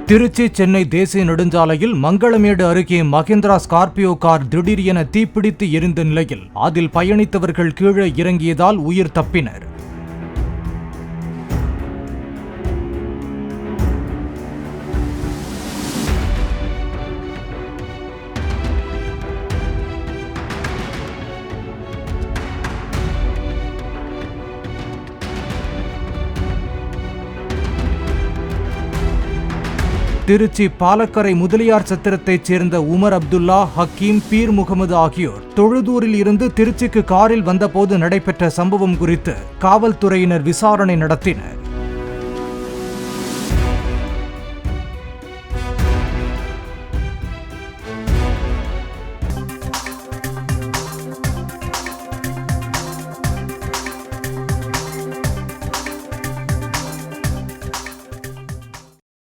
திருச்சி சென்னை தேசிய நெடுஞ்சாலையில் மங்களமேடு அருகே மஹிந்திரா ஸ்கார்பியோ கார் திடீரென தீப்பிடித்து எரிந்த நிலையில் அதில் பயணித்தவர்கள் கீழே இறங்கியதால் உயிர் தப்பினர். திருச்சி பாலக்கரை முதலியார் சத்திரத்தைச் சேர்ந்த உமர் அப்துல்லா, ஹக்கீம், பீர் முகமது ஆகியோர் தொழுதூரில் இருந்து திருச்சிக்கு காரில் வந்தபோது நடைபெற்ற சம்பவம் குறித்து காவல்துறையினர் விசாரணை நடத்தினர்.